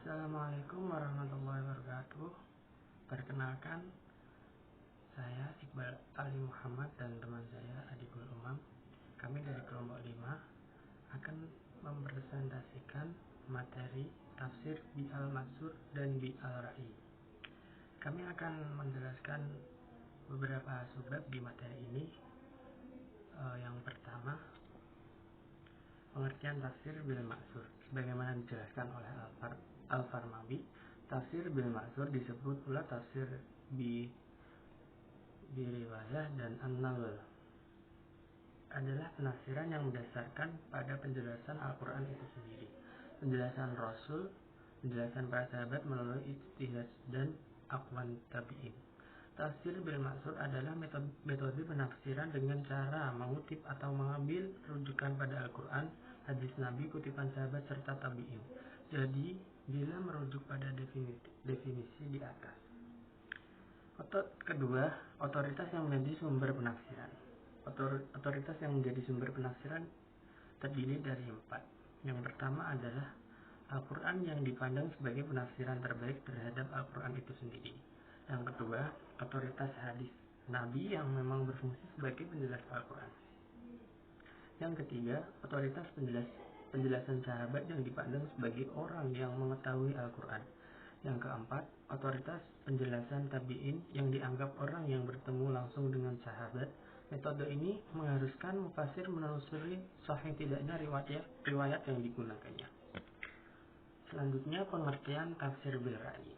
Assalamualaikum warahmatullahi wabarakatuh. Perkenalkan, saya Iqbal Ali Muhammad dan teman saya Adibul Umam. Kami dari kelompok 5 akan mempresentasikan materi tafsir bi al-Mansur dan bi al-Ra'i. Kami akan menjelaskan beberapa subbab di materi ini. Yang pertama, pengertian tafsir bil maksur. Sebagaimana dijelaskan oleh Al-Farmawi, tafsir bil maksur disebut pula tafsir bi riwayah dan an-nazar. Adalah penafsiran yang berdasarkan pada penjelasan Al-Quran itu sendiri, penjelasan Rasul, penjelasan para sahabat melalui ijtihad dan aqwan tabi'in. Tafsir bil maksur adalah metode penafsiran dengan cara mengutip atau mengambil rujukan pada Al-Quran, hadis Nabi, kutipan sahabat, serta tabi'in. Jadi, bila merujuk pada definisi di atas. Kedua, otoritas yang menjadi sumber penafsiran. Otoritas yang menjadi sumber penafsiran terdiri dari 4. Yang pertama adalah Al-Quran yang dipandang sebagai penafsiran terbaik terhadap Al-Quran itu sendiri. Yang kedua, otoritas hadis Nabi yang memang berfungsi sebagai penjelas Al-Quran. Yang ketiga, otoritas penjelasan sahabat yang dipandang sebagai orang yang mengetahui Al-Quran. Yang keempat, otoritas penjelasan tabi'in yang dianggap orang yang bertemu langsung dengan sahabat. Metode ini mengharuskan mufasir menelusuri sahih tidaknya riwayat yang digunakannya. Selanjutnya, pengertian tafsir bil ra'i.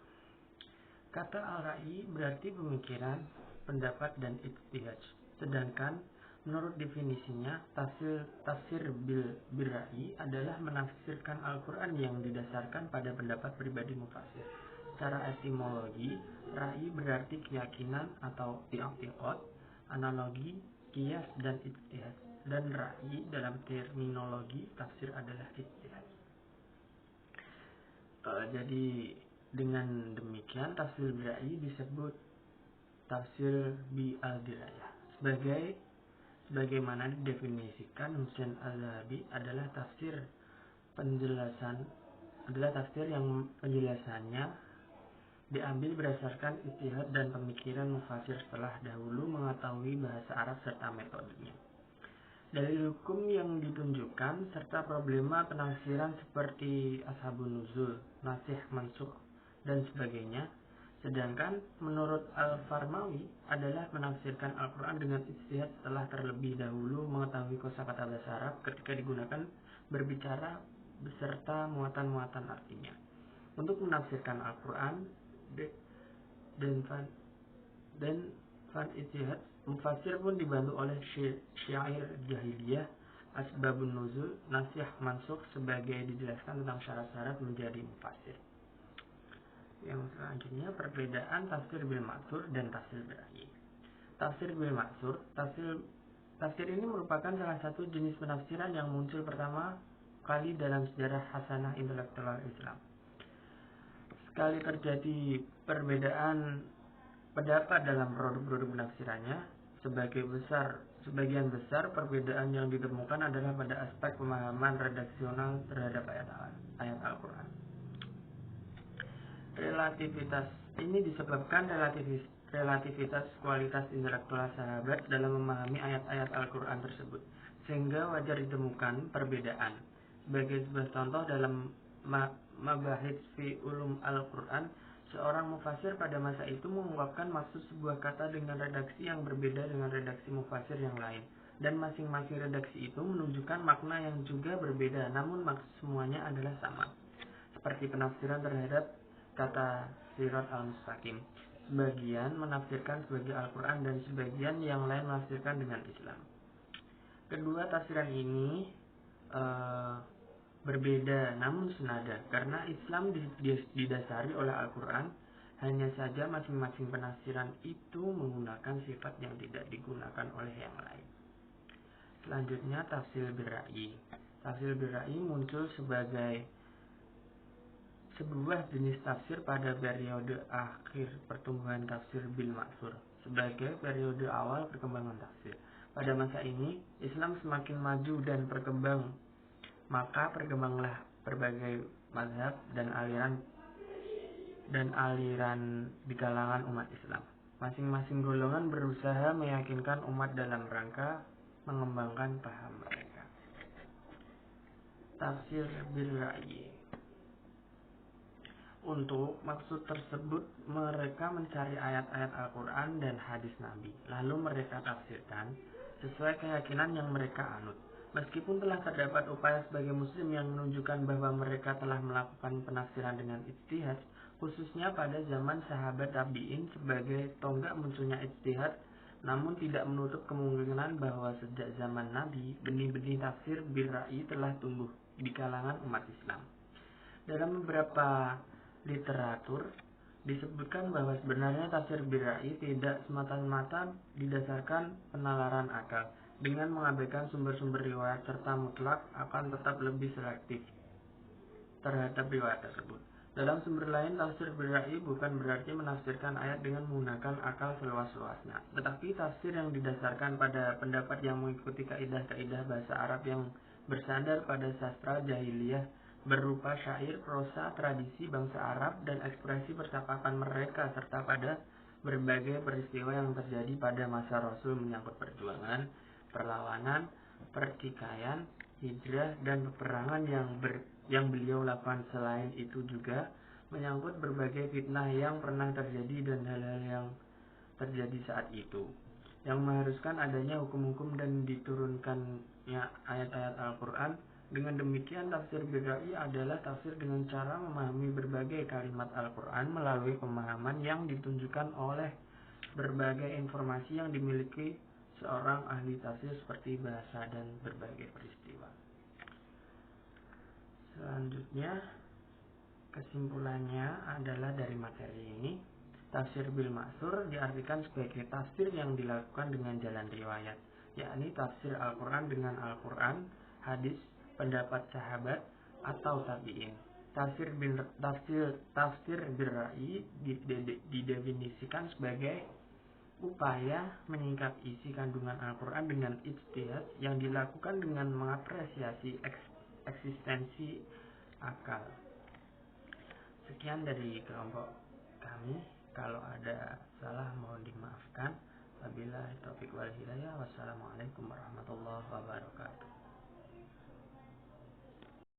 Kata al-ra'i berarti pemikiran, pendapat, dan ijtihad. Sedangkan menurut definisinya, tafsir bil ra'i adalah menafsirkan Al-Quran yang didasarkan pada pendapat pribadi mufasir. Secara etimologi, ra'i berarti keyakinan atau i'tiqad, analogi, qiyas, dan ijtihad. Dan ra'i dalam terminologi tafsir adalah ijtihad. Jadi dengan demikian tafsir bil ra'i disebut tafsir bi al-dirayah. Sebagaimana didefinisikan Husain al-Zahabi adalah tafsir yang penjelasannya diambil berdasarkan ijtihad dan pemikiran mufasir setelah dahulu mengetahui bahasa Arab serta metodenya. Dalil hukum yang ditunjukkan serta problema penafsiran seperti ashabun nuzul, nasikh mansukh, dan sebagainya. Sedangkan menurut Al-Farmawi adalah menafsirkan Al-Quran dengan ijtihad setelah terlebih dahulu mengetahui kosakata bahasa Arab ketika digunakan berbicara beserta muatan-muatan artinya. Untuk menafsirkan Al-Quran dan fan ijtihad, mufasir pun dibantu oleh syair jahiliyah, asbabun nuzul, nasikh mansukh sebagai dijelaskan tentang syarat-syarat menjadi mufasir. Yang selanjutnya, perbedaan tafsir bil maksur dan tafsir bil ra'i. Tafsir bil maksur, tafsir ini merupakan salah satu jenis penafsiran yang muncul pertama kali dalam sejarah hasanah intelektual Islam. Sekali terjadi perbedaan pendapat dalam produk-produk penafsirannya, sebagian besar perbedaan yang ditemukan adalah pada aspek pemahaman redaksional terhadap ayat Al-Quran. Relativitas ini disebabkan relativitas kualitas intelektual sahabat dalam memahami ayat-ayat Al-Quran tersebut, sehingga wajar ditemukan perbedaan. Sebagai sebuah contoh, dalam mabahits fi ulum Al-Quran, seorang mufasir pada masa itu mengungkapkan maksud sebuah kata dengan redaksi yang berbeda dengan redaksi mufasir yang lain, dan masing-masing redaksi itu menunjukkan makna yang juga berbeda, namun maksud semuanya adalah sama. Seperti penafsiran terhadap kata sirat al-mustaqim. Sebagian menafsirkan sebagai Al-Quran dan sebagian yang lain menafsirkan dengan Islam. Kedua tafsiran ini berbeda namun senada, karena Islam didasari oleh Al-Quran. Hanya saja masing-masing penafsiran itu menggunakan sifat yang tidak digunakan oleh yang lain. Selanjutnya, tafsir bil ra'i. Tafsir bil ra'i muncul sebagai sebuah jenis tafsir pada periode akhir pertumbuhan tafsir bil maksur, sebagai periode awal perkembangan tafsir. Pada masa ini, Islam semakin maju dan berkembang, maka berkembanglah berbagai mazhab dan aliran dan aliran di kalangan umat Islam. Masing-masing golongan berusaha meyakinkan umat dalam rangka mengembangkan paham mereka. Tafsir bil ra'yi. Untuk maksud tersebut, mereka mencari ayat-ayat Al-Quran dan hadis Nabi, lalu mereka tafsirkan sesuai keyakinan yang mereka anut. Meskipun telah terdapat upaya sebagai muslim yang menunjukkan bahwa mereka telah melakukan penafsiran dengan ijtihad, khususnya pada zaman sahabat tabi'in sebagai tonggak munculnya ijtihad, namun tidak menutup kemungkinan bahwa sejak zaman Nabi, benih-benih tafsir bil ra'yi telah tumbuh di kalangan umat Islam. Dalam beberapa literatur disebutkan bahwa sebenarnya tafsir bil ra'yi tidak semata-mata didasarkan penalaran akal. Dengan mengabaikan sumber-sumber riwayat serta mutlak akan tetap lebih selektif terhadap riwayat tersebut. Dalam sumber lain, tafsir bil ra'yi bukan berarti menafsirkan ayat dengan menggunakan akal seluas-luasnya, tetapi tafsir yang didasarkan pada pendapat yang mengikuti kaidah-kaidah bahasa Arab yang bersandar pada sastra jahiliyah berupa syair, prosa, tradisi bangsa Arab, dan ekspresi percakapan mereka, serta pada berbagai peristiwa yang terjadi pada masa Rasul menyangkut perjuangan, perlawanan, pertikaian, hijrah, dan peperangan yang beliau lakukan. Selain itu juga menyangkut berbagai fitnah yang pernah terjadi dan hal-hal yang terjadi saat itu, yang mengharuskan adanya hukum-hukum dan diturunkannya ayat-ayat Al-Quran. Dengan demikian, tafsir bil ra'yi adalah tafsir dengan cara memahami berbagai kalimat Al-Quran melalui pemahaman yang ditunjukkan oleh berbagai informasi yang dimiliki seorang ahli tafsir seperti bahasa dan berbagai peristiwa. Selanjutnya, kesimpulannya adalah dari materi ini, tafsir bil ma'thur diartikan sebagai tafsir yang dilakukan dengan jalan riwayat, yakni tafsir Al-Quran dengan Al-Quran, hadis, pendapat sahabat atau tabi'in. Tafsir bil ra'yi didefinisikan sebagai upaya menyingkap isi kandungan Al-Quran dengan ijtihad yang dilakukan dengan mengapresiasi eksistensi akal. Sekian dari kelompok kami. Kalau ada salah mohon dimaafkan. Wabillahi taufiq wal hidayah. Wassalamualaikum warahmatullahi wabarakatuh.